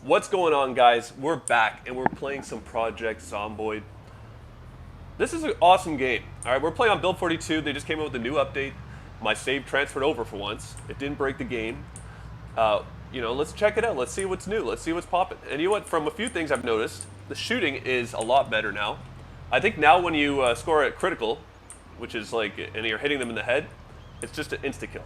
What's going on, guys? We're back and we're playing some Project Zomboid. This is an awesome game. All right, we're playing on build 42. They just came out with a new update. My save transferred over for once. It didn't break the game. Let's check it out. Let's see what's new. Let's see what's popping. And you know what? From a few things I've noticed, the shooting is a lot better now. I think now when you score at critical, which is like, and you're hitting them in the head, it's just an insta-kill.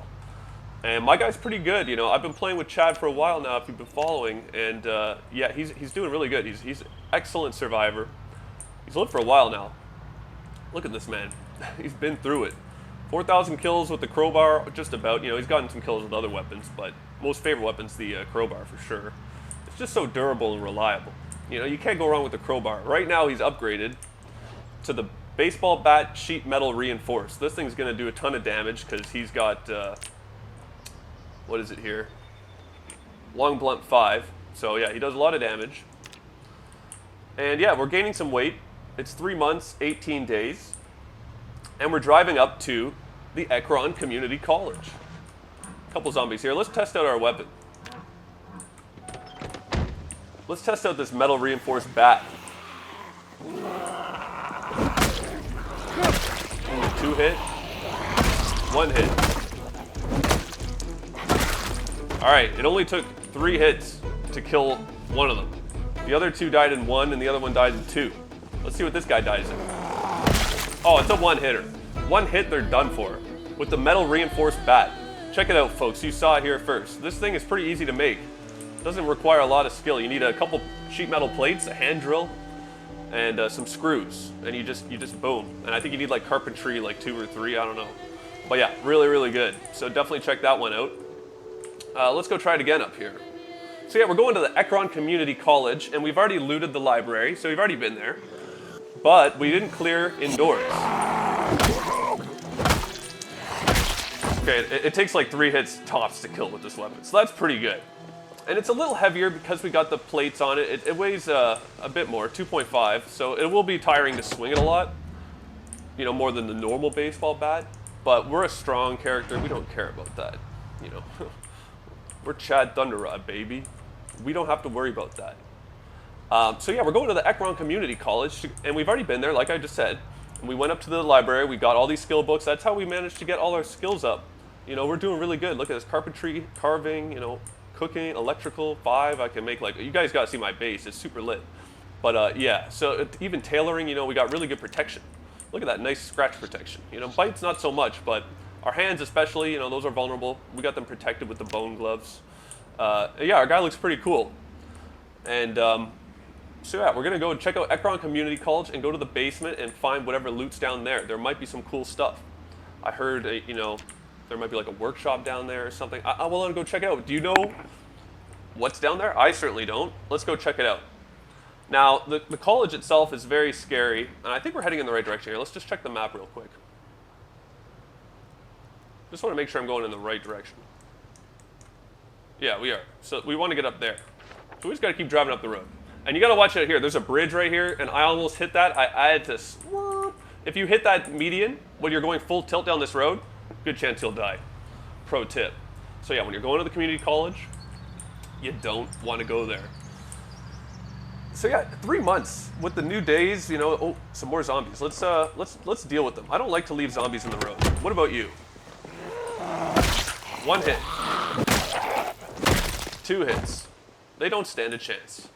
And my guy's pretty good. You know, I've been playing with Chad for a while now, if you've been following, and yeah, he's doing really good. He's an excellent survivor. He's lived for a while now. Look at this man. He's been through it. 4,000 kills with the crowbar, just about. You know, he's gotten some kills with other weapons, but most favorite weapon's the crowbar for sure. It's just so durable and reliable. You know, you can't go wrong with the crowbar. Right now, he's upgraded to the baseball bat sheet metal reinforced. This thing's going to do a ton of damage because he's got, what is it here? Long blunt 5. So yeah, he does a lot of damage. And yeah, we're gaining some weight. It's 3 months, 18 days. And we're driving up to the Ekron Community College. A couple zombies here. Let's test out our weapon. Let's test out this metal reinforced bat. Ooh, 2 hit. 1 hit. Alright, it only took 3 hits to kill one of them. The other 2 died in 1 and the other one died in 2. Let's see what this guy dies in. Oh, it's a 1-hitter. 1 hit, they're done for. With the metal reinforced bat. Check it out, folks. You saw it here first. This thing is pretty easy to make. It doesn't require a lot of skill. You need a couple sheet metal plates, a hand drill, and some screws. And you just boom. And I think you need like carpentry, like 2 or 3, I don't know. But yeah, really, really good. So definitely check that one out. Let's go try it again up here. So yeah, we're going to the Ekron Community College, and we've already looted the library, so we've already been there. But we didn't clear indoors. Okay, it takes like 3 hits tops to kill with this weapon, so that's pretty good. And it's a little heavier because we got the plates on it. It weighs a bit more, 2.5, so it will be tiring to swing it a lot. You know, more than the normal baseball bat. But we're a strong character, we don't care about that, you know. We're Chad Thunderrod, baby. We don't have to worry about that. So yeah, we're going to the Ekron Community College, and we've already been there, like I just said. And we went up to the library, we got all these skill books. That's how we managed to get all our skills up. You know, we're doing really good. Look at this, carpentry, carving, you know, cooking, electrical, 5. I can make like, you guys gotta see my base, it's super lit. But yeah, so even tailoring, you know, we got really good protection. Look at that, nice scratch protection. You know, bites not so much, but our hands especially, you know, those are vulnerable. We got them protected with the bone gloves. Yeah, our guy looks pretty cool. And so yeah, we're gonna go check out Ekron Community College and go to the basement and find whatever loot's down there. There might be some cool stuff. I heard, you know, there might be like a workshop down there or something. I want to go check it out. Do you know what's down there? I certainly don't. Let's go check it out. Now, the college itself is very scary, and I think we're heading in the right direction here. Let's just check the map real quick. Just want to make sure I'm going in the right direction. Yeah, we are. So we want to get up there. So we just got to keep driving up the road. And you got to watch it here. There's a bridge right here, and I almost hit that. I had to swerve. If you hit that median when you're going full tilt down this road, good chance you'll die. Pro tip. So yeah, when you're going to the community college, you don't want to go there. So yeah, 3 months with the new days, you know. Oh, some more zombies. Let's deal with them. I don't like to leave zombies in the road. What about you? 1 hit. 2 hits. They don't stand a chance.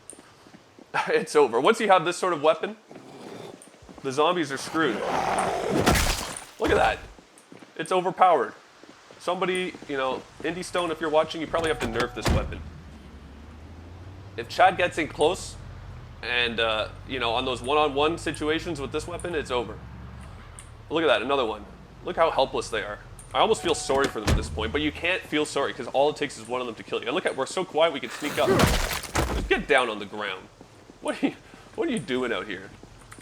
It's over. Once you have this sort of weapon, the zombies are screwed. Look at that. It's overpowered. Somebody, you know, Indie Stone, if you're watching, you probably have to nerf this weapon. If Chad gets in close and, you know, on those one-on-one situations with this weapon, it's over. Look at that, another one. Look how helpless they are. I almost feel sorry for them at this point, but you can't feel sorry because all it takes is one of them to kill you. And look at, we're so quiet we can sneak up. Just get down on the ground. What are you doing out here?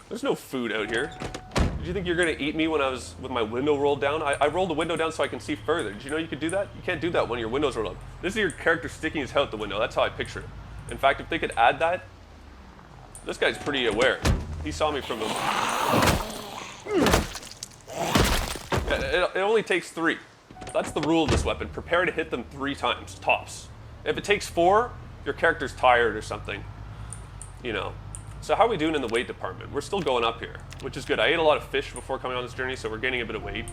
There's no food out here. Did you think you were gonna eat me when I was with my window rolled down? I rolled the window down so I can see further. Did you know you could do that? You can't do that when your window's rolled up. This is your character sticking his head out the window. That's how I picture it. In fact, if they could add that, this guy's pretty aware. He saw me from the... It only takes 3. That's the rule of this weapon. Prepare to hit them 3 times, tops. If it takes 4, your character's tired or something, you know. So how are we doing in the weight department? We're still going up here, which is good. I ate a lot of fish before coming on this journey, so we're gaining a bit of weight.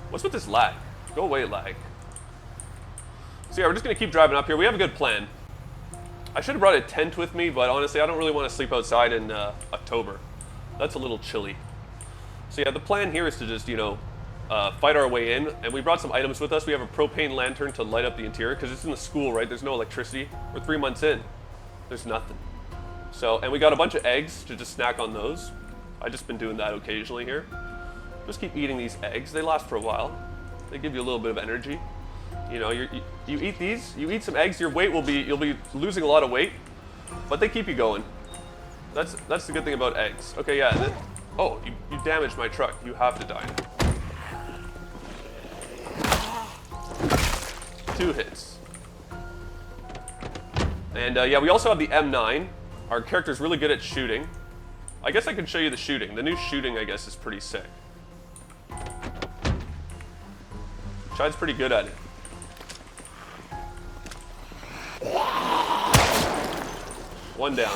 What's with this lag? Go away, lag. So yeah, we're just gonna keep driving up here. We have a good plan. I should have brought a tent with me, but honestly, I don't really want to sleep outside in October. That's a little chilly. So yeah, the plan here is to just, you know, fight our way in, and we brought some items with us. We have a propane lantern to light up the interior, because it's in the school, right? There's no electricity. We're 3 months in. There's nothing. So, and we got a bunch of eggs to just snack on those. I've just been doing that occasionally here. Just keep eating these eggs. They last for a while. They give you a little bit of energy. You know, you eat these, you eat some eggs, your weight will be, you'll be losing a lot of weight, but they keep you going. That's the good thing about eggs. Okay, yeah. Oh, you damaged my truck. You have to die now. 2 hits. And yeah, we also have the M9. Our character's really good at shooting. I guess I can show you the shooting. The new shooting, I guess, is pretty sick. Chad's pretty good at it. One down.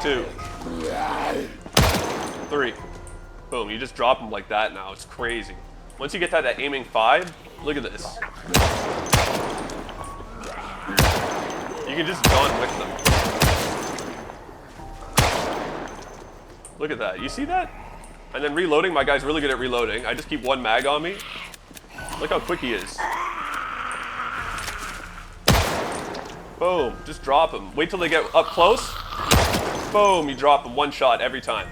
2. 3. Boom, you just drop them like that now. It's crazy. Once you get that at aiming 5, look at this. You can just gun with them. Look at that. You see that? And then reloading, my guy's really good at reloading. I just keep 1 mag on me. Look how quick he is. Boom, just drop them. Wait till they get up close. Boom, you drop them 1 shot every time.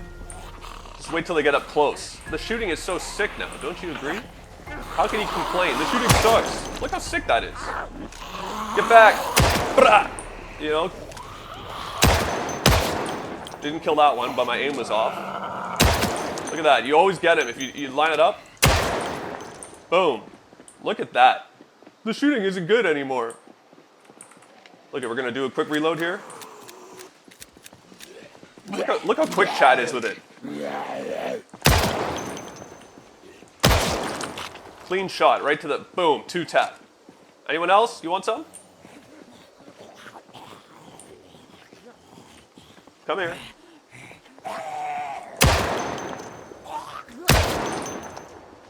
Just wait till they get up close. The shooting is so sick now, don't you agree? How can you complain? The shooting sucks. Look how sick that is. Get back. Brah. You know? Didn't kill that one, but my aim was off. Look at that. You always get him if you line it up. Boom. Look at that. The shooting isn't good anymore. Look, we're gonna do a quick reload here. Look how quick Chad is with it. Clean shot, right to the, boom, 2 tap. Anyone else? You want some? Come here.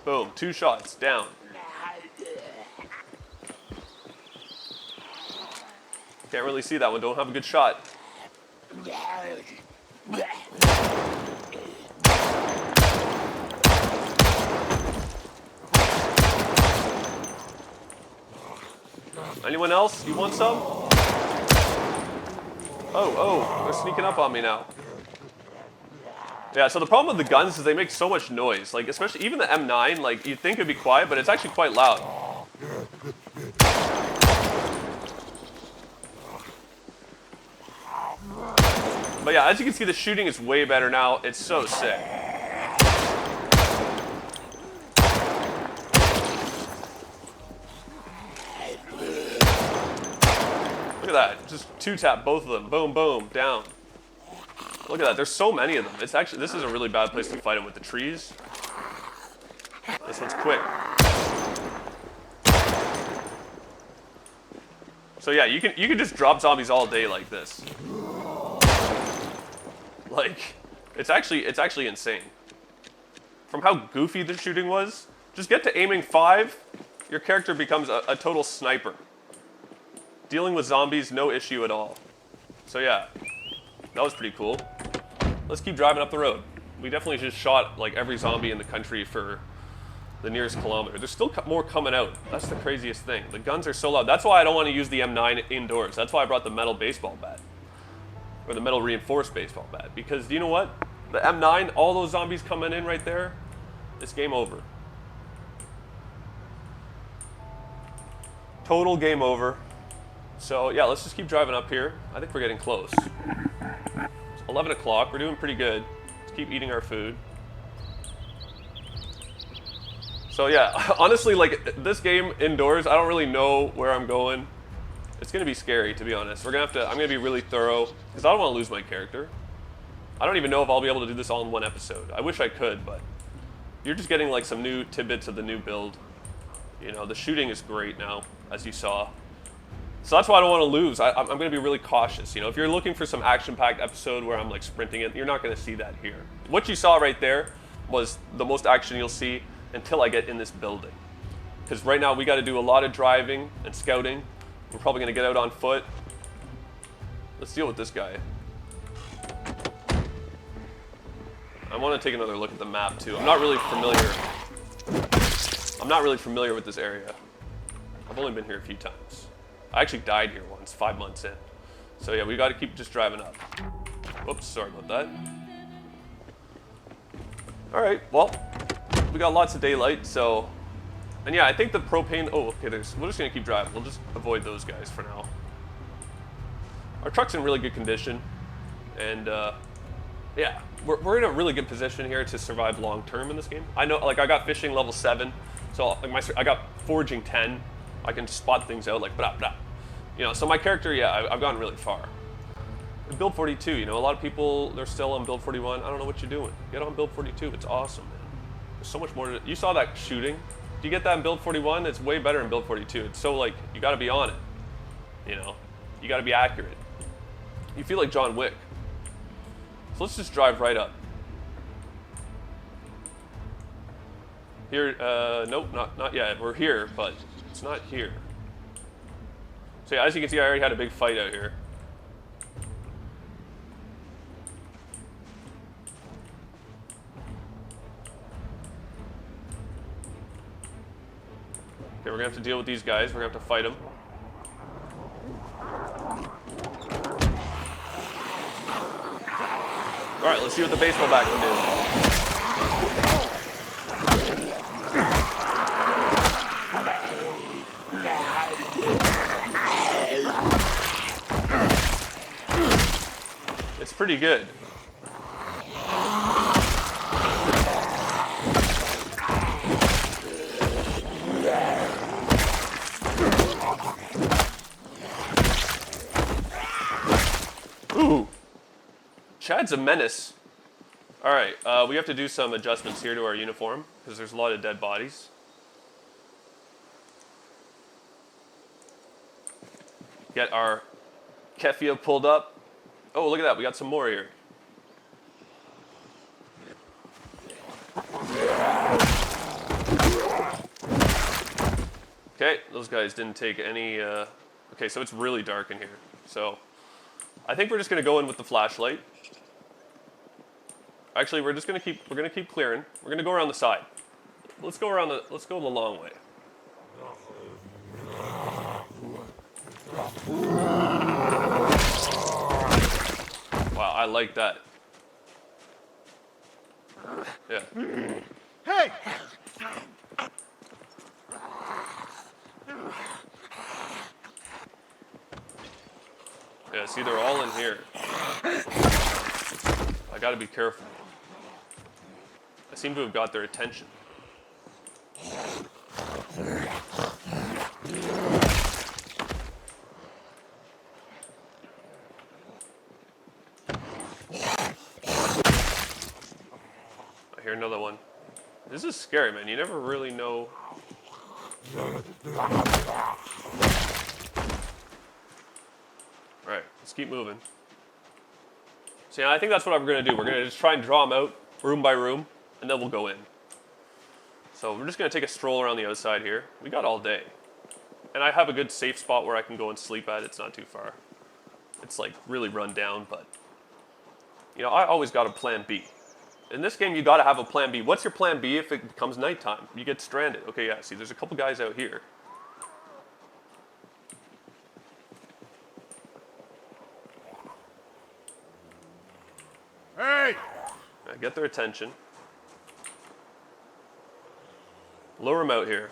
Boom, 2 shots, down. Can't really see that one, don't have a good shot. Anyone else? You want some? Oh, they're sneaking up on me now. Yeah, so the problem with the guns is they make so much noise. Like, especially, even the M9, like, you'd think it'd be quiet, but it's actually quite loud. But yeah, as you can see, the shooting is way better now. It's so sick. Look at that. Just 2 tap both of them. Boom, boom, down. Look at that. There's so many of them. It's actually, this is a really bad place to fight them with the trees. This one's quick. So yeah, you can just drop zombies all day like this. Like, it's actually insane. From how goofy the shooting was, just get to aiming 5, your character becomes a total sniper. Dealing with zombies, no issue at all. So yeah, that was pretty cool. Let's keep driving up the road. We definitely just shot like every zombie in the country for the nearest kilometer. There's still more coming out. That's the craziest thing. The guns are so loud. That's why I don't want to use the M9 indoors. That's why I brought the metal baseball bat. Or the metal reinforced baseball bat. Because you know what? The M9, all those zombies coming in right there, it's game over. Total game over. So yeah, let's just keep driving up here. I think we're getting close. It's 11 o'clock, we're doing pretty good. Let's keep eating our food. So yeah, honestly, like this game indoors, I don't really know where I'm going. It's gonna be scary, to be honest. I'm gonna be really thorough, because I don't want to lose my character. I don't even know if I'll be able to do this all in one episode. I wish I could, but you're just getting like some new tidbits of the new build. You know, the shooting is great now, as you saw. So that's why I don't want to lose. I'm going to be really cautious. You know, if you're looking for some action-packed episode where I'm like sprinting it, you're not going to see that here. What you saw right there was the most action you'll see until I get in this building. Because right now we got to do a lot of driving and scouting. We're probably going to get out on foot. Let's deal with this guy. I want to take another look at the map too. I'm not really familiar with this area. I've only been here a few times. I actually died here once, 5 months in. So yeah, we got to keep just driving up. Whoops, sorry about that. All right, well, we got lots of daylight, so, and yeah, I think the propane. Oh, okay. We're just gonna keep driving. We'll just avoid those guys for now. Our truck's in really good condition, and yeah, we're in a really good position here to survive long term in this game. I know, like, I got fishing level 7, so like I got foraging 10. I can spot things out like blah blah. You know, so my character, yeah, I've gone really far. Build 42, you know, a lot of people, they're still on build 41. I don't know what you're doing. Get on build 42. It's awesome, man. There's so much more to it. You saw that shooting. Do you get that in build 41? It's way better in build 42. It's so, like, you got to be on it. You know, you got to be accurate. You feel like John Wick. So let's just drive right up. Here, nope, not yet. We're here, but it's not here. So yeah, as you can see, I already had a big fight out here. Okay, we're gonna have to deal with these guys. We're gonna have to fight them. All right, let's see what the baseball bat can do. It's pretty good. Ooh, Chad's a menace. All right, we have to do some adjustments here to our uniform because there's a lot of dead bodies. Get our keffia pulled up. Oh, look at that, we got some more here. Okay, those guys didn't take any, okay, so it's really dark in here. So I think we're just gonna go in with the flashlight. Actually, we're gonna keep clearing. We're gonna go around the side. Let's go the long way. Wow, I like that. Yeah. Hey! Yeah, see, they're all in here. I gotta be careful. I seem to have got their attention. I hear another one. This is scary, man. You never really know. Alright, let's keep moving. So yeah, I think that's what I'm going to do. We're going to just try and draw them out room by room, and then we'll go in. So we're just going to take a stroll around the outside here. We got all day. And I have a good safe spot where I can go and sleep at. It's not too far. It's like really run down, but you know, I always got a plan B. In this game, you got to have a plan B. What's your plan B if it becomes nighttime? You get stranded. Okay, yeah, see, there's a couple guys out here. Hey! Get their attention. Lure them out here.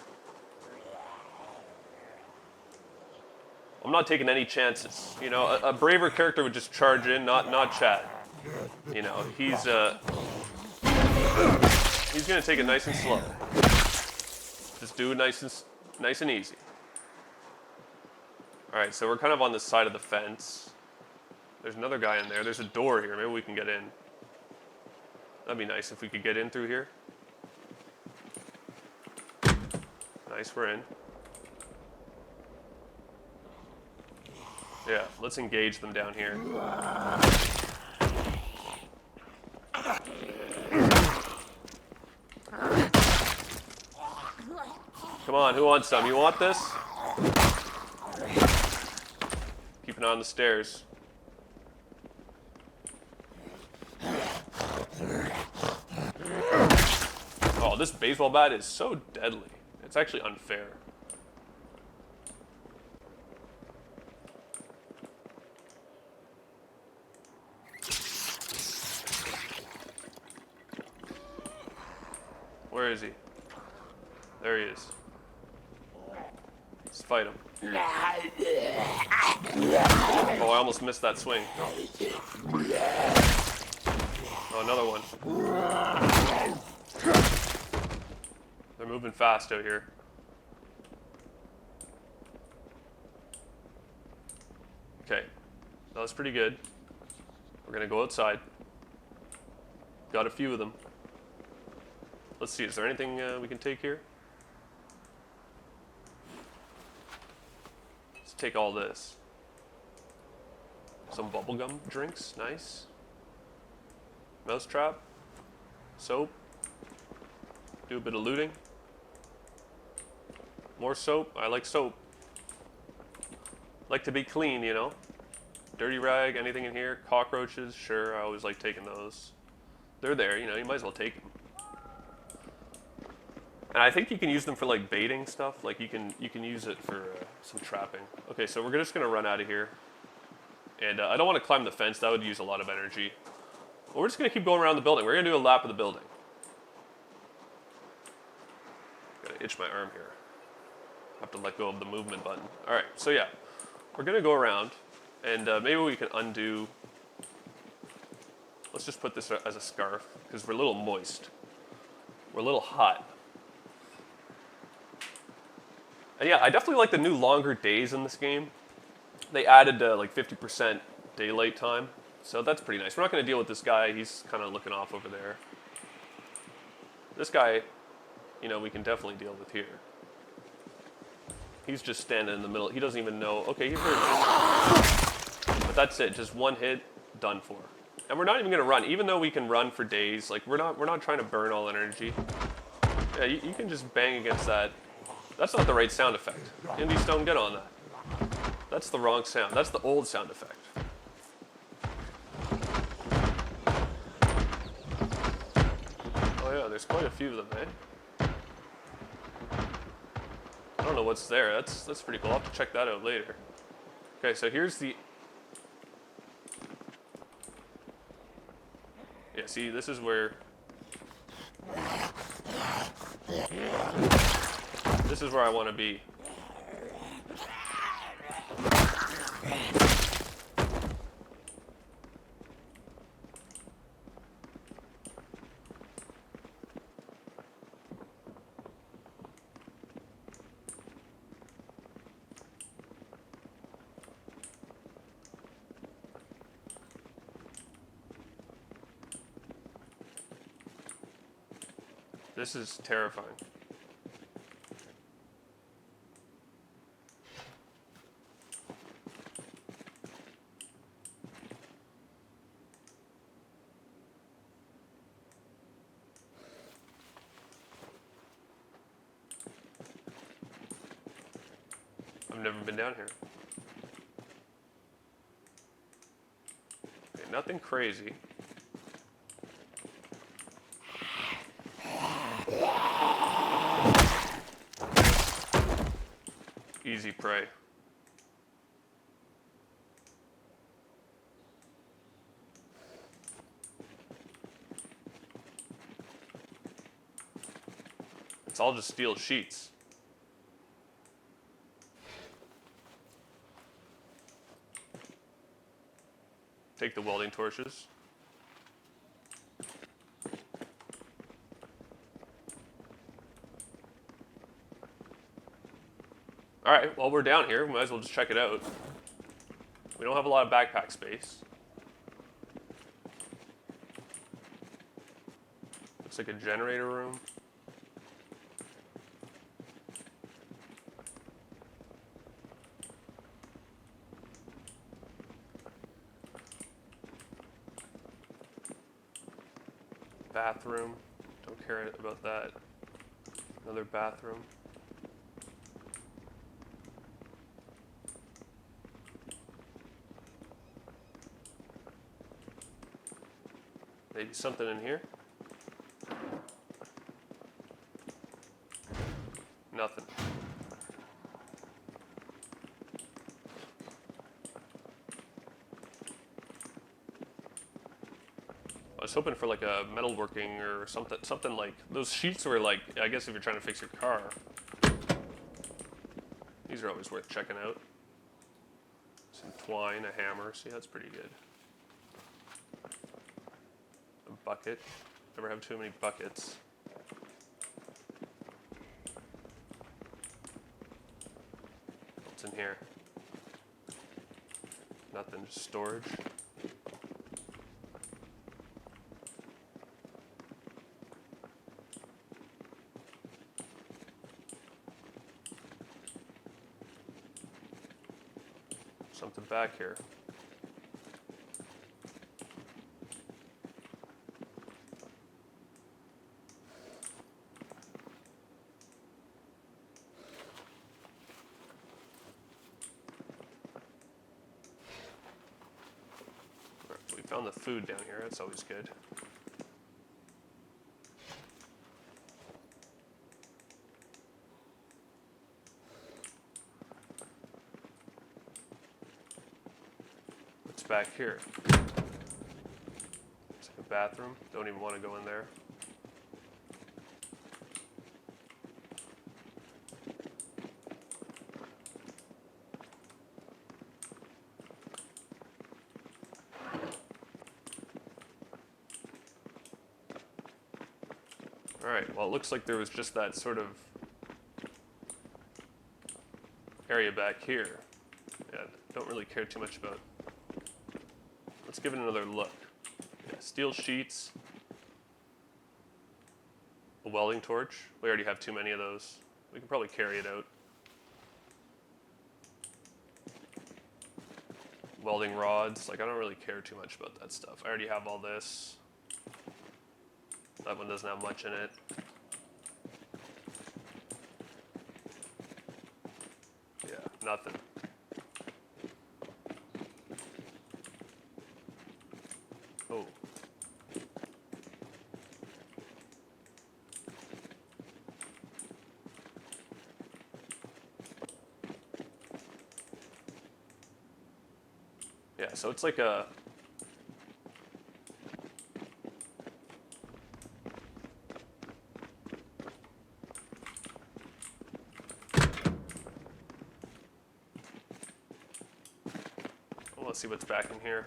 I'm not taking any chances. You know, a braver character would just charge in, not Chad. You know, he's gonna take it nice and slow. Just do it nice and easy. All right, so we're kind of on the side of the fence. There's another guy in there. There's a door here. Maybe we can get in. That'd be nice if we could get in through here. Nice, we're in. Yeah, let's engage them down here. Come on, who wants some? You want this? Keep an eye on the stairs. Oh, this baseball bat is so deadly. It's actually unfair. Where is he? There he is. Let's fight him. Oh, I almost missed that swing. Oh, another one. They're moving fast out here. Okay, that was pretty good. We're gonna go outside. Got a few of them. Let's see, is there anything we can take here? Let's take all this. Some bubblegum drinks, nice. Mousetrap. Soap. Do a bit of looting. More soap, I like soap. Like to be clean, you know. Dirty rag, anything in here? Cockroaches, sure, I always like taking those. They're there, you know, you might as well take them. And I think you can use them for like baiting stuff. Like you can use it for some trapping. Okay, so we're just gonna run out of here. And I don't want to climb the fence. That would use a lot of energy. But we're just gonna keep going around the building. We're gonna do a lap of the building. Gotta itch my arm here. Have to let go of the movement button. All right, so yeah, we're gonna go around, and maybe we can undo. Let's just put this as a scarf because we're a little moist. We're a little hot. And yeah, I definitely like the new longer days in this game. They added like 50% daylight time, so that's pretty nice. We're not going to deal with this guy. He's kind of looking off over there. This guy, you know, we can definitely deal with here. He's just standing in the middle. He doesn't even know. Okay, he's very but that's it. Just one hit, done for. And we're not even going to run, even though we can run for days. Like we're not trying to burn all energy. Yeah, you can just bang against that. That's not the right sound effect. Indie Stone, get on that. That's the wrong sound. That's the old sound effect. Oh yeah, there's quite a few of them, eh? I don't know what's there. That's pretty cool. I'll have to check that out later. Okay, so here's the... Yeah, see, this is where... This is where I want to be. This is terrifying. I've never been down here. Okay, nothing crazy. Easy prey. It's all just steel sheets. Take the welding torches. All right, well, we're down here. We might as well just check it out. We don't have a lot of backpack space. Looks like a generator room. Bathroom. Don't care about that. Another bathroom. Maybe something in here. Nothing. I was hoping for like a metalworking or something like those sheets were like, I guess if you're trying to fix your car. These are always worth checking out. Some twine, a hammer. See, that's pretty good. A bucket. Never have too many buckets. What's in here? Nothing, just storage. Something back here. We found the food down here, that's always good. What's back here? It's like a bathroom. Don't even want to go in there. Alright, well it looks like there was just that sort of area back here. Yeah, don't really care too much about. Let's give it another look. Yeah, steel sheets. A welding torch. We already have too many of those. We can probably carry it out. Welding rods. Like, I don't really care too much about that stuff. I already have all this. That one doesn't have much in it. Yeah, nothing. Oh. Yeah, so it's like a... Let's see what's back in here.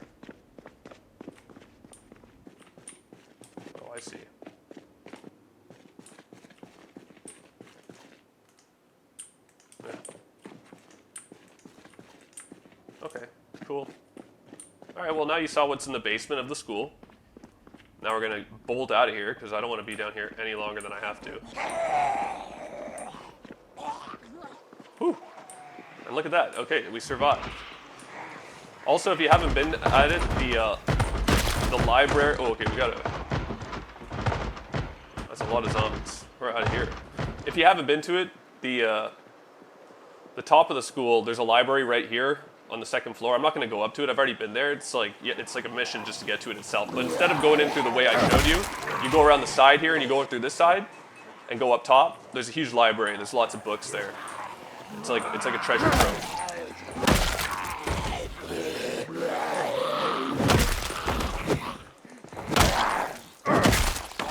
Oh, I see. Yeah. Okay, cool. All right, well now you saw what's in the basement of the school. Now we're gonna bolt out of here because I don't want to be down here any longer than I have to. Whew. And look at that. Okay, we survived. Also, if you haven't been at it, the library. Oh, okay, we gotta. That's a lot of zombies. We're out of here. If you haven't been to it, the top of the school, there's a library right here on the second floor. I'm not gonna go up to it. I've already been there. It's like a mission just to get to it itself. But instead of going in through the way I showed you, you go around the side here and you go in through this side, and go up top. There's a huge library. There's lots of books there. It's like a treasure trove.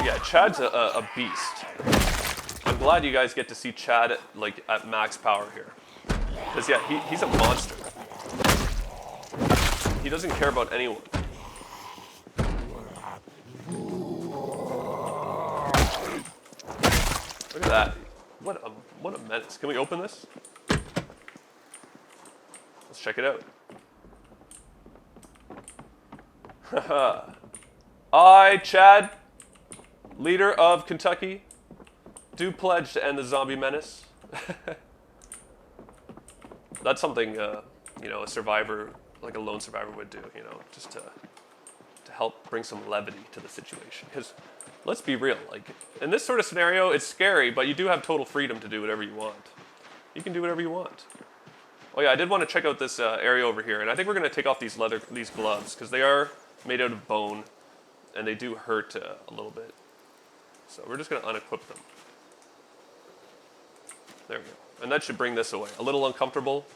Yeah, Chad's a beast. I'm glad you guys get to see Chad at max power here. Because yeah, he's a monster. He doesn't care about anyone. Look at that. What a menace. Can we open this? Let's check it out. I, Chad, leader of Kentucky, do pledge to end the zombie menace. That's something, a survivor, like a lone survivor would do, just to help bring some levity to the situation. Because let's be real, like in this sort of scenario, it's scary, but you do have total freedom to do whatever you want. You can do whatever you want. Oh yeah, I did want to check out this area over here, and I think we're going to take off these gloves because they are made out of bone, and they do hurt a little bit. So we're just going to unequip them. There we go. And that should bring this away. A little uncomfortable.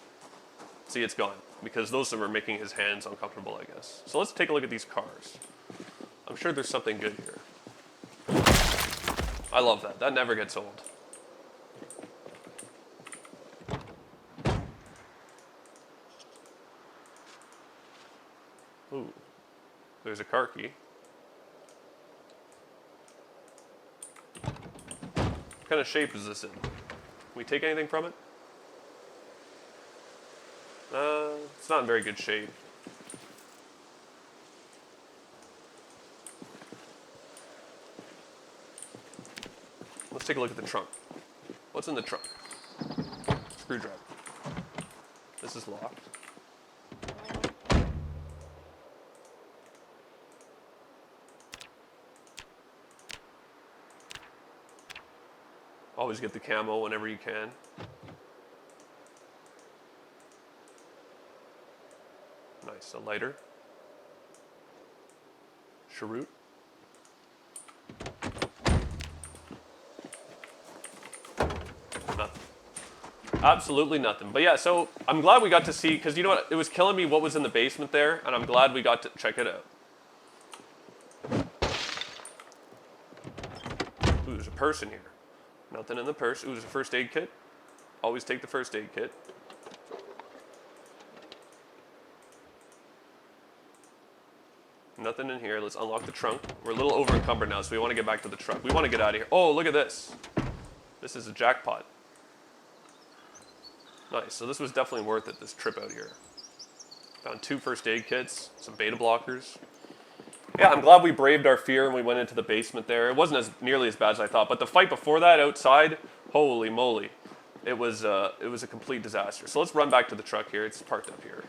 See, it's gone because those were making his hands uncomfortable, I guess. So let's take a look at these cars. I'm sure there's something good here. I love that. That never gets old. Ooh, there's a car key. What kind of shape is this in? Can we take anything from it? It's not in very good shape. Let's take a look at the trunk. What's in the trunk? Screwdriver. This is locked. Always get the camo whenever you can. Nice, a lighter. Cheroot. Nothing. Absolutely nothing. But yeah, so I'm glad we got to see, because you know what, it was killing me what was in the basement there, and I'm glad we got to check it out. Ooh, there's a purse in here. Nothing in the purse. Ooh, there's a first aid kit. Always take the first aid kit. Nothing in here. Let's unlock the trunk. We're a little over encumbered now, so we want to get back to the truck. We want to get out of here. Oh, look at this. This is a jackpot. Nice. So this was definitely worth it, this trip out here. Found 2 first aid kits, some beta blockers. Yeah, I'm glad we braved our fear and we went into the basement there. It wasn't nearly as bad as I thought, but the fight before that outside, holy moly, it was a complete disaster. So let's run back to the truck here. It's parked up here.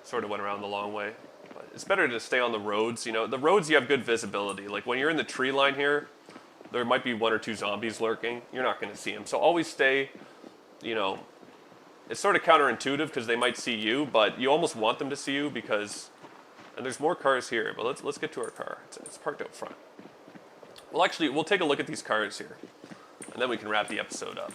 Sort of went around the long way. But it's better to stay on the roads. You know, the roads you have good visibility. Like when you're in the tree line here, there might be 1 or 2 zombies lurking. You're not going to see them. So always stay, you know, it's sort of counterintuitive because they might see you, but you almost want them to see you because. And there's more cars here, but let's get to our car. It's parked out front. Well, actually, we'll take a look at these cars here, and then we can wrap the episode up.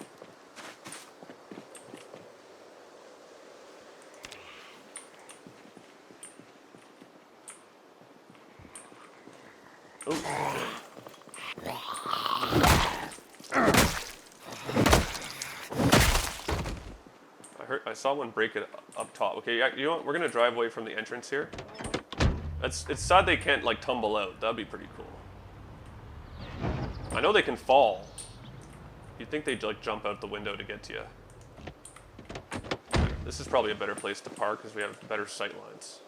Ooh. I saw one break it up top. Okay, you know what? We're gonna drive away from the entrance here. It's sad they can't like tumble out. That'd be pretty cool. I know they can fall. You'd think they'd like jump out the window to get to you. This is probably a better place to park because we have better sight lines.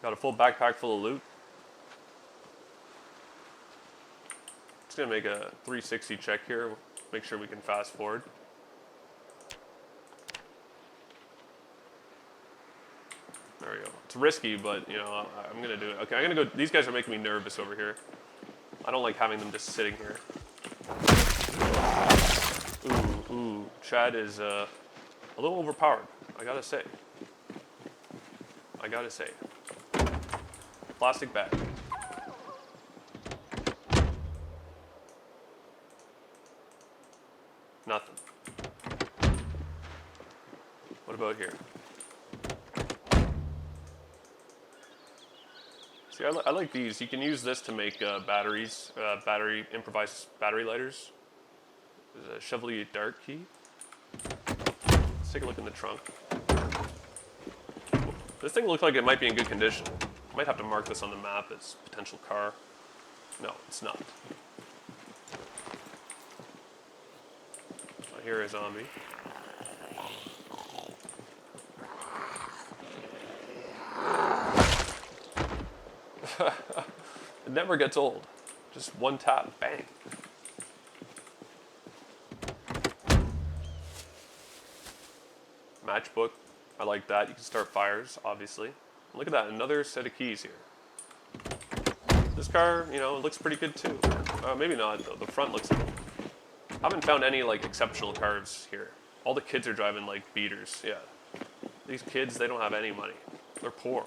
Got a full backpack full of loot. Just gonna make a 360 check here. Make sure we can fast forward. There we go. It's risky, but you know, I'm gonna do it. Okay, I'm gonna go. These guys are making me nervous over here. I don't like having them just sitting here. Ooh, Chad is a little overpowered. I gotta say. Plastic bag. Nothing. What about here? See, I like these. You can use this to make batteries, improvised battery lighters. There's a Chevrolet Dart key. Let's take a look in the trunk. This thing looks like it might be in good condition. Might have to mark this on the map as potential car. No, it's not. I hear a zombie. It never gets old. Just one tap, bang. Matchbook. I like that. You can start fires, obviously. Look at that, another set of keys here. This car, you know, looks pretty good too. Maybe not though. The front looks. I haven't found any like exceptional cars here. All the kids are driving like beaters. Yeah, these kids, they don't have any money. They're poor.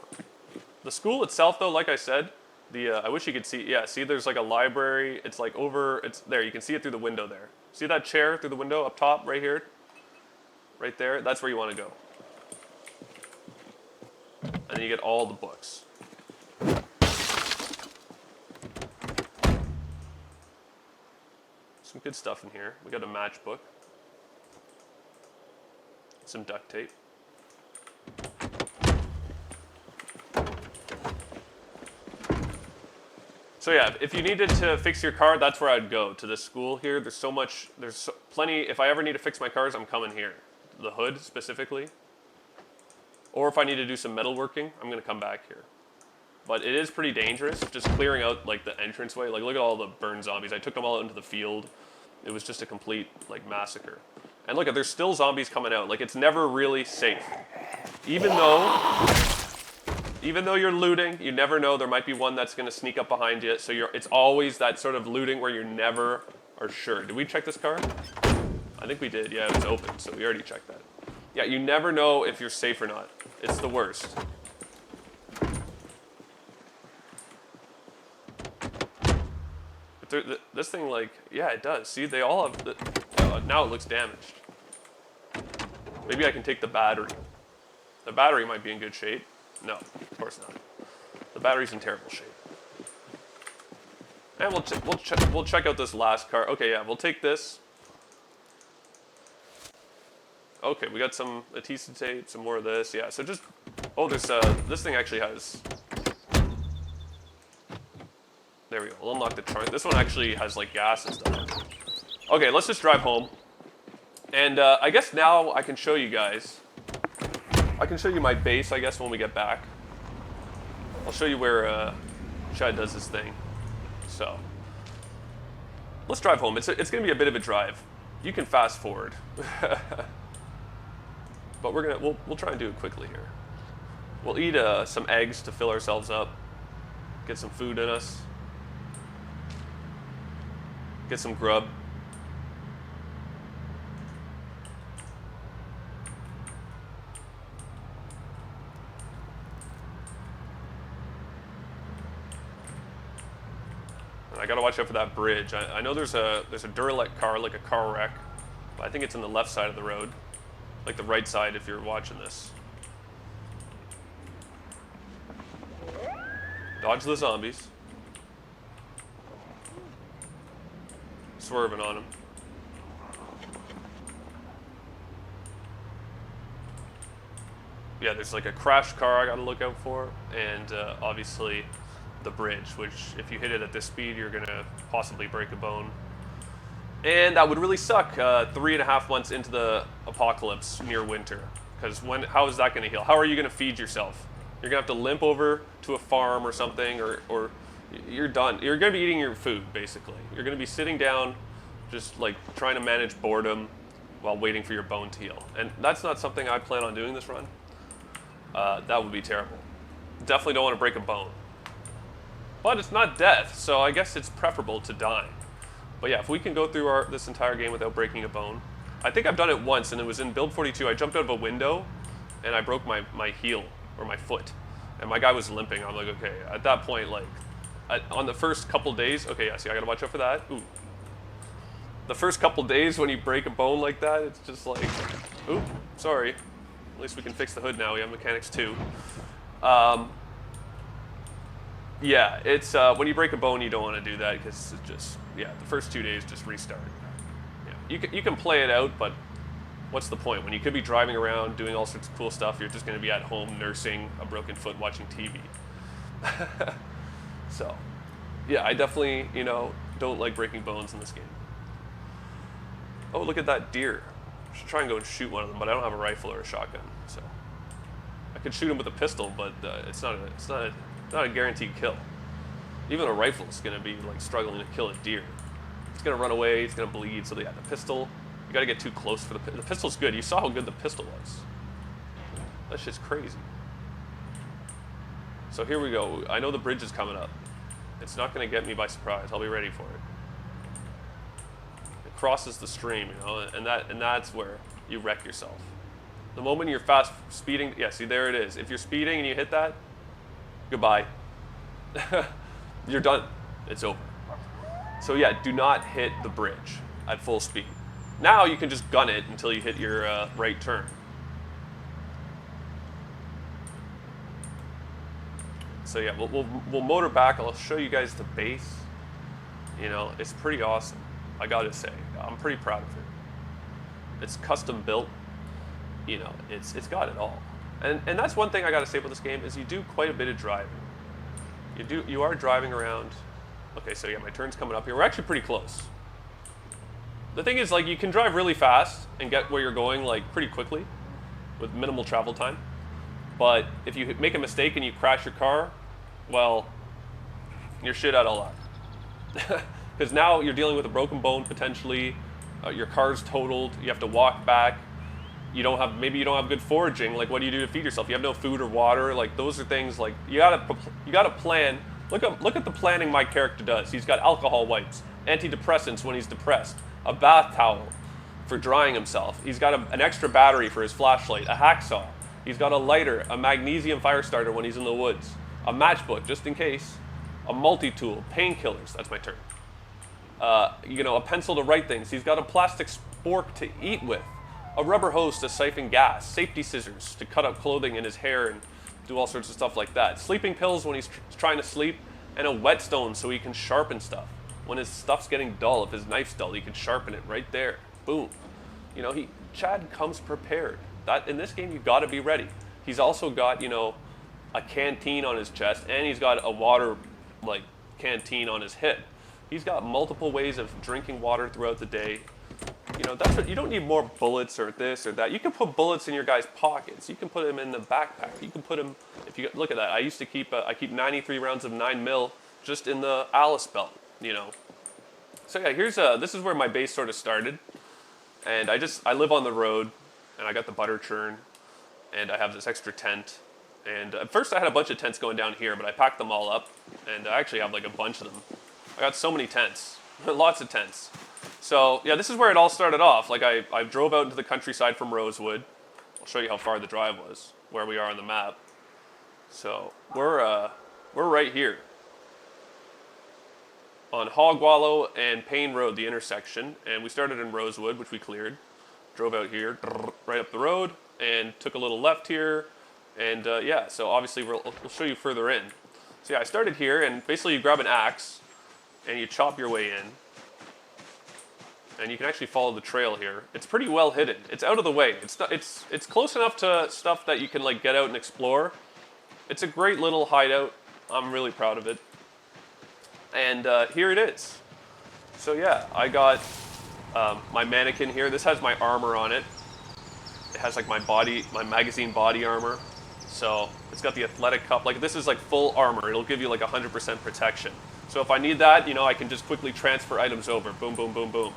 The school itself, though, like I said, I wish you could see. Yeah, see, there's like a library. It's like over. It's there. You can see it through the window there. See that chair through the window up top, right here, right there. That's where you want to go. And then you get all the books. Some good stuff in here. We got a matchbook. Some duct tape. So yeah, if you needed to fix your car, that's where I'd go, to this school here. There's plenty. If I ever need to fix my cars, I'm coming here. The hood specifically. Or if I need to do some metalworking, I'm gonna come back here. But it is pretty dangerous, just clearing out like the entranceway. Like look at all the burned zombies. I took them all out into the field. It was just a complete like massacre. And look, there's still zombies coming out. Like it's never really safe. Even though you're looting, you never know. There might be one that's gonna sneak up behind you. So it's always that sort of looting where you never are sure. Did we check this car? I think we did. Yeah, it was open, so we already checked that. Yeah, you never know if you're safe or not. It's the worst. But this thing, like, yeah, it does. See, they all have, now it looks damaged. Maybe I can take the battery. The battery might be in good shape. No, of course not. The battery's in terrible shape. And we'll check out this last car. Okay, yeah, we'll take this. Okay, we got some adhesive tape, some more of this. Yeah, so just, oh, there's this thing actually has. There we go. We'll unlock the trunk. This one actually has like gas and stuff. Okay, let's just drive home. And I guess now I can show you guys. I can show you my base, I guess, when we get back. I'll show you where Chad does his thing. So let's drive home. It's going to be a bit of a drive. You can fast forward. But we'll try and do it quickly here. We'll eat some eggs to fill ourselves up. Get some food in us. Get some grub. And I gotta watch out for that bridge. I know there's a derelict car, like a car wreck, but I think it's on the left side of the road. Like the right side if you're watching this. Dodge the zombies. Swerving on them. Yeah, there's like a crashed car I gotta look out for, and obviously the bridge, which if you hit it at this speed, you're gonna possibly break a bone. And that would really suck 3.5 months into the apocalypse near winter. Because how is that going to heal? How are you going to feed yourself? You're going to have to limp over to a farm or something, or you're done. You're going to be eating your food, basically. You're going to be sitting down, just like trying to manage boredom while waiting for your bone to heal. And that's not something I plan on doing this run. That would be terrible. Definitely don't want to break a bone. But it's not death, so I guess it's preferable to die. But yeah, if we can go through this entire game without breaking a bone. I think I've done it once, and it was in build 42. I jumped out of a window, and I broke my heel, or my foot. And my guy was limping. I'm like, okay, at that point, like, on the first couple days, okay, yeah, see, I gotta watch out for that. Ooh. The first couple days when you break a bone like that, it's just like, ooh, sorry. At least we can fix the hood now. We have mechanics too. Yeah, it's when you break a bone, you don't want to do that because it's just, yeah, the first 2 days just restart. Yeah, you can play it out, but what's the point? When you could be driving around doing all sorts of cool stuff, you're just going to be at home nursing a broken foot, watching TV. So, yeah, I definitely, don't like breaking bones in this game. Oh, look at that deer. I should try and go and shoot one of them, but I don't have a rifle or a shotgun, so I could shoot him with a pistol, but it's not a guaranteed kill. Even a rifle is going to be like struggling to kill a deer. It's going to run away, it's going to bleed, so yeah, the pistol, you got to get too close for the pistol's good. You saw how good the pistol was. That's just crazy. So here we go. I know the bridge is coming up. It's not going to get me by surprise. I'll be ready for it. It crosses the stream, you know, and that's where you wreck yourself. The moment you're fast speeding, yeah, see, there it is. If you're speeding and you hit that, goodbye. You're done. It's over. So yeah, do not hit the bridge at full speed. Now you can just gun it until you hit your right turn. So yeah, we'll motor back. I'll show you guys the base. You know, it's pretty awesome. I gotta say, I'm pretty proud of it. It's custom built. You know, it's got it all. And that's one thing I gotta say about this game is you do quite a bit of driving. You are driving around. Okay, so yeah, my turn's coming up here. We're actually pretty close. The thing is, like, you can drive really fast and get where you're going, like, pretty quickly with minimal travel time. But if you make a mistake and you crash your car, well, you're shit out of luck. Because now you're dealing with a broken bone potentially. Your car's totaled. You have to walk back. Maybe you don't have good foraging. Like, what do you do to feed yourself? You have no food or water. Like, those are things like you gotta plan. Look at the planning my character does. He's got alcohol wipes, antidepressants when he's depressed, a bath towel for drying himself. He's got an extra battery for his flashlight, a hacksaw. He's got a lighter, a magnesium fire starter when he's in the woods, a matchbook just in case, a multi-tool, painkillers. That's my turn. You know, a pencil to write things. He's got a plastic spork to eat with, a rubber hose to siphon gas, safety scissors to cut up clothing in his hair and do all sorts of stuff like that. Sleeping pills when he's trying to sleep, and a whetstone so he can sharpen stuff. When his stuff's getting dull, if his knife's dull, he can sharpen it right there. Boom. You know, Chad comes prepared. That in this game, you got to be ready. He's also got, you know, a canteen on his chest, and he's got a water, like, canteen on his hip. He's got multiple ways of drinking water throughout the day. You know, you don't need more bullets or this or that. You can put bullets in your guy's pockets. You can put them in the backpack. You can put them, look at that. I used to keep, I keep 93 rounds of 9mm just in the Alice belt, you know. So yeah, this is where my base sort of started. And I live on the road, and I got the butter churn, and I have this extra tent. And at first I had a bunch of tents going down here, but I packed them all up, and I actually have like a bunch of them. I got so many tents, lots of tents. So yeah, this is where it all started off. Like I drove out into the countryside from Rosewood. I'll show you how far the drive was, where we are on the map. So we're right here on Hogwallow and Payne Road, the intersection, and we started in Rosewood, which we cleared. Drove out here, right up the road, and took a little left here, and yeah. So obviously we'll show you further in. So yeah, I started here, and basically you grab an axe, and you chop your way in. And you can actually follow the trail here. It's pretty well hidden. It's out of the way. It's close enough to stuff that you can like get out and explore. It's a great little hideout. I'm really proud of it. And here it is. So yeah, I got my mannequin here. This has my armor on it. It has like my magazine body armor. So it's got the athletic cup. Like this is like full armor. It'll give you like 100% protection. So if I need that, you know, I can just quickly transfer items over. Boom, boom, boom, boom.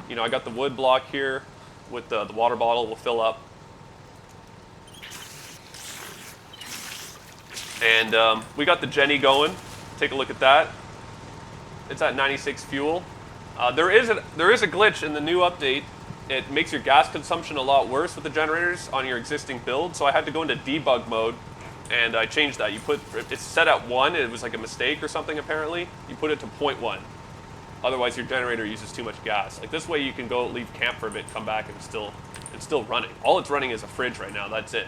You know, I got the wood block here with the water bottle will fill up. And we got the Jenny going. Take a look at that. It's at 96 fuel. There is a glitch in the new update. It makes your gas consumption a lot worse with the generators on your existing build. So I had to go into debug mode, and I changed that. It's set at 1. It was like a mistake or something apparently. You put it to 0.1. Otherwise, your generator uses too much gas. Like this way, you can go leave camp for a bit, come back, and it's still running. All it's running is a fridge right now. That's it.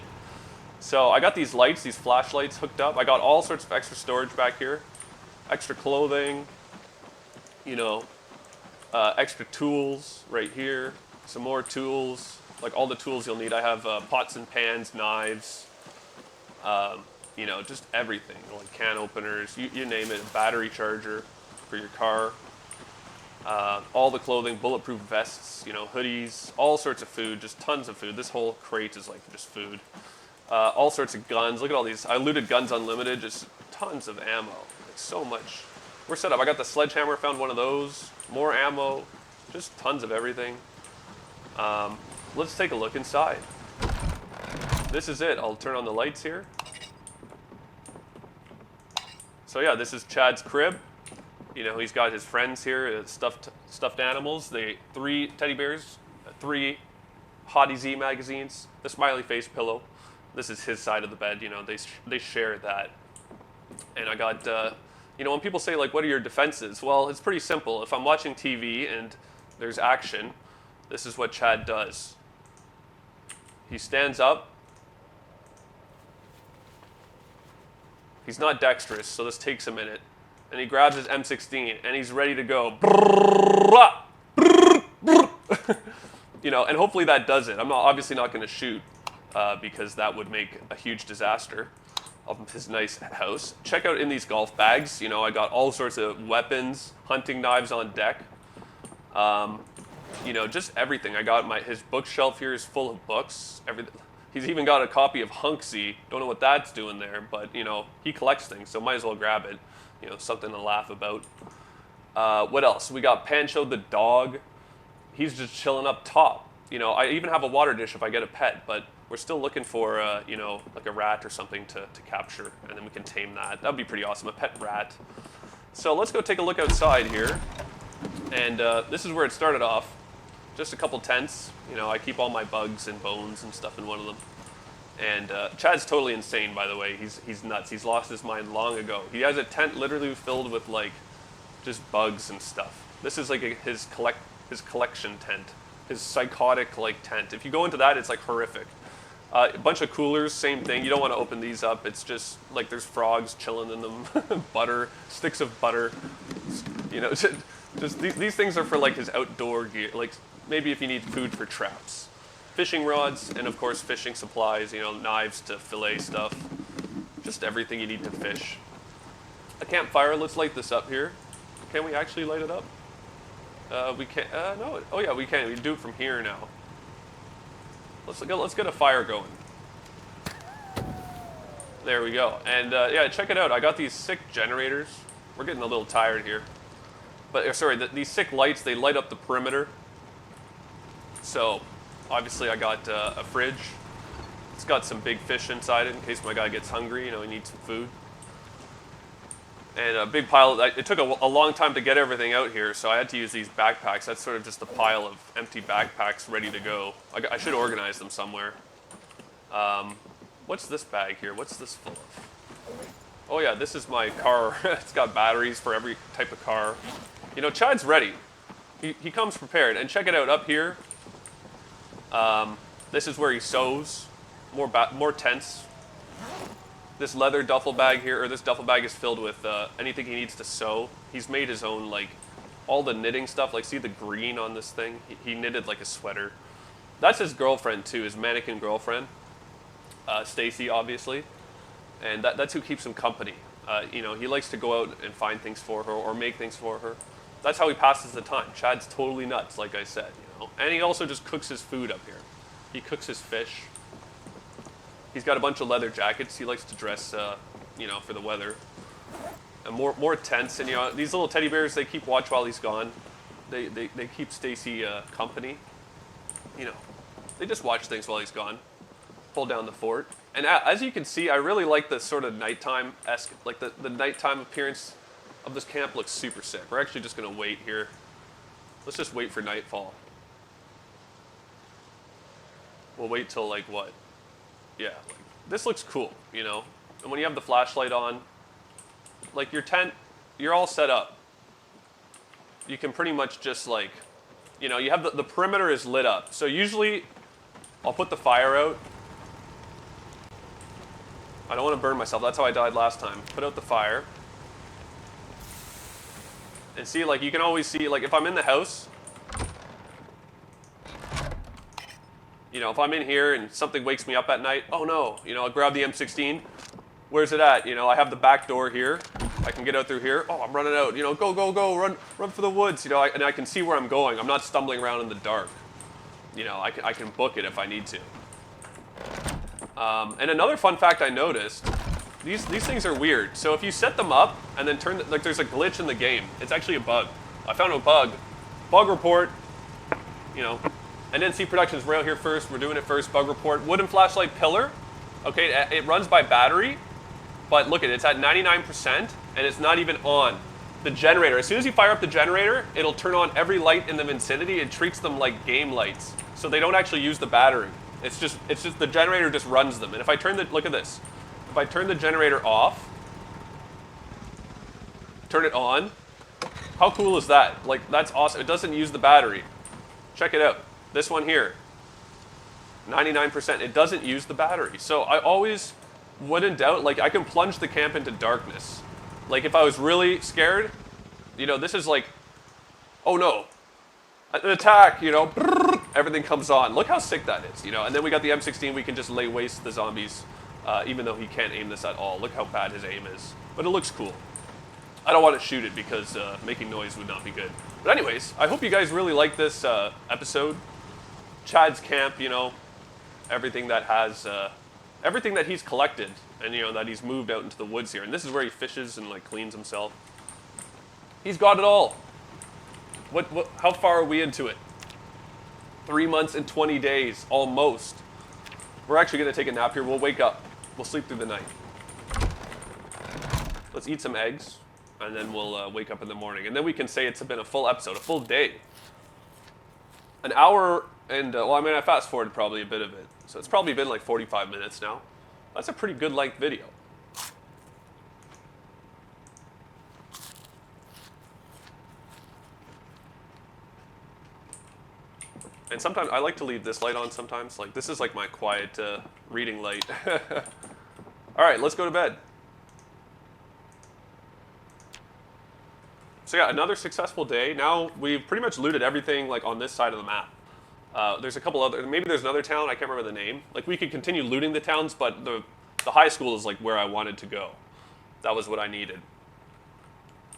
So I got these lights, these flashlights hooked up. I got all sorts of extra storage back here, extra clothing, you know, extra tools right here, some more tools, like all the tools you'll need. I have pots and pans, knives, you know, just everything, like can openers, you name it, a battery charger for your car. All the clothing, bulletproof vests, you know, hoodies, all sorts of food, just tons of food. This whole crate is like just food. All sorts of guns. Look at all these. I looted Guns Unlimited, just tons of ammo. Like so much. We're set up. I got the sledgehammer, found one of those. More ammo, just tons of everything. Let's take a look inside. this is it. I'll turn on the lights here. So yeah, this is Chad's crib. You know, he's got his friends here, stuffed animals. 3 teddy bears, 3 Hottie Z magazines, the smiley face pillow. This is his side of the bed. You know, they share that. And I got, you know, when people say like, what are your defenses? Well, it's pretty simple. If I'm watching TV and there's action, this is what Chad does. He stands up. He's not dexterous, so this takes a minute. And he grabs his M16 and he's ready to go. You know, and hopefully that does it. I'm obviously not going to shoot because that would make a huge disaster of his nice house. Check out in these golf bags. You know, I got all sorts of weapons, hunting knives on deck. You know, just everything. I got his bookshelf here is full of books. Everything. He's even got a copy of Hunksy. Don't know what that's doing there, but, you know, he collects things, so might as well grab it. You know, something to laugh about. What else? We got Pancho the dog. He's just chilling up top. You know, I even have a water dish if I get a pet, but we're still looking for, you know, like a rat or something to capture, and then we can tame that. That would be pretty awesome, a pet rat. So let's go take a look outside here. And this is where it started off. Just a couple tents. You know, I keep all my bugs and bones and stuff in one of them. And Chad's totally insane, by the way. He's nuts. He's lost his mind long ago. He has a tent literally filled with, like, just bugs and stuff. This is like his collection tent. His psychotic, like, tent. If you go into that, it's, like, horrific. A bunch of coolers, same thing. You don't want to open these up. It's just, like, there's frogs chilling in them. Butter, sticks of butter. You know, just these things are for, like, his outdoor gear. Like, maybe if you need food for traps. Fishing rods, and of course fishing supplies, you know, knives to fillet stuff. Just everything you need to fish. A campfire, let's light this up here. Can we actually light it up? We can't, no, oh yeah, we can. We can do it from here now. Let's get a fire going. There we go. And yeah, check it out. I got these sick generators. We're getting a little tired here. But, sorry, these sick lights, they light up the perimeter. So, obviously I got a fridge. It's got some big fish inside it in case my guy gets hungry, you know, he needs some food. And a big pile, it took a long time to get everything out here, so I had to use these backpacks. That's sort of just a pile of empty backpacks ready to go. I should organize them somewhere. What's this bag here? What's this full of? Oh yeah, this is my car. It's got batteries for every type of car. You know, Chad's ready. He comes prepared. And check it out up here. This is where he sews. More tents. This leather duffel bag here, or this duffel bag is filled with anything he needs to sew. He's made his own, like, all the knitting stuff. Like, see the green on this thing? He knitted, like, a sweater. That's his girlfriend, too, his mannequin girlfriend. Stacy, obviously. And that's who keeps him company. You know, he likes to go out and find things for her or make things for her. That's how he passes the time. Chad's totally nuts, like I said, you know. And he also just cooks his food up here. He cooks his fish. He's got a bunch of leather jackets. He likes to dress, you know, for the weather. And more tents. And, you know, these little teddy bears, they keep watch while he's gone. They keep Stacy company. You know, they just watch things while he's gone. Pull down the fort. And as you can see, I really like the sort of nighttime-esque, like the nighttime appearance of this camp looks super sick. We're actually just going to wait here. Let's just wait for nightfall. We'll wait till, like, what? Yeah, like, this looks cool, you know? And when you have the flashlight on, like, your tent, you're all set up. You can pretty much just, like, you know, you have the perimeter is lit up. So usually, I'll put the fire out. I don't want to burn myself. That's how I died last time. Put out the fire. And see, like, you can always see, like, if I'm in the house, you know, if I'm in here and something wakes me up at night, oh no, you know, I'll grab the M16. Where's it at? You know, I have the back door here. I can get out through here. Oh, I'm running out. You know, go, go, go, run for the woods. You know, and I can see where I'm going. I'm not stumbling around in the dark. You know, I can book it if I need to. And another fun fact I noticed, these things are weird. So if you set them up and then turn, like, there's a glitch in the game. It's actually a bug. I found a bug. Bug report. You know, NNC Productions, we're out here first. We're doing it first. Bug report. Wooden flashlight pillar. Okay, it runs by battery, but look at it, it's at 99%, and it's not even on. The generator, as soon as you fire up the generator, it'll turn on every light in the vicinity. It treats them like game lights, so they don't actually use the battery. It's just the generator just runs them. And if I turn look at this, if I turn the generator off, turn it on, how cool is that? Like, that's awesome. It doesn't use the battery. Check it out. This one here, 99%. It doesn't use the battery. So I always, when in doubt, like, I can plunge the camp into darkness. Like, if I was really scared, you know, this is like, oh no, an attack, you know, everything comes on. Look how sick that is, you know. And then we got the M16. We can just lay waste to the zombies, even though he can't aim this at all. Look how bad his aim is. But it looks cool. I don't want to shoot it because making noise would not be good. But anyways, I hope you guys really like this episode. Chad's camp, you know, everything that has, everything that he's collected, and you know that he's moved out into the woods here. And this is where he fishes and like cleans himself. He's got it all. How far are we into it? 3 months and 20 days, almost. We're actually gonna take a nap here. We'll wake up. We'll sleep through the night. Let's eat some eggs, and then we'll wake up in the morning. And then we can say it's been a full episode, a full day. An hour and, well, I mean, I fast forwarded probably a bit of it. So it's probably been like 45 minutes now. That's a pretty good length video. And sometimes I like to leave this light on sometimes. Like, this is like my quiet reading light. All right, let's go to bed. So yeah, another successful day. Now we've pretty much looted everything like on this side of the map. There's a couple other, maybe there's another town, I can't remember the name. Like, we could continue looting the towns, but the high school is like where I wanted to go. That was what I needed.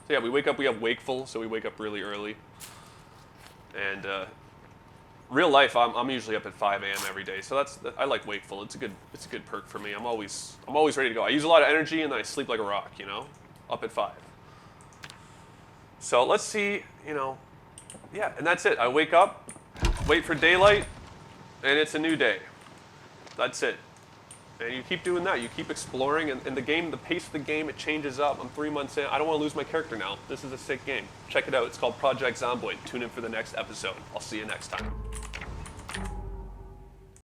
So yeah, we wake up, we have wakeful, so we wake up really early. And real life, I'm usually up at 5 a.m. every day, so I like wakeful. It's a good perk for me. I'm always ready to go. I use a lot of energy and then I sleep like a rock, you know, up at 5. So let's see, you know, yeah, and that's it. I wake up, wait for daylight, and it's a new day. That's it. And you keep doing that. You keep exploring, and the game, the pace of the game, it changes up. I'm 3 months in. I don't want to lose my character now. This is a sick game. Check it out. It's called Project Zomboid. Tune in for the next episode. I'll see you next time.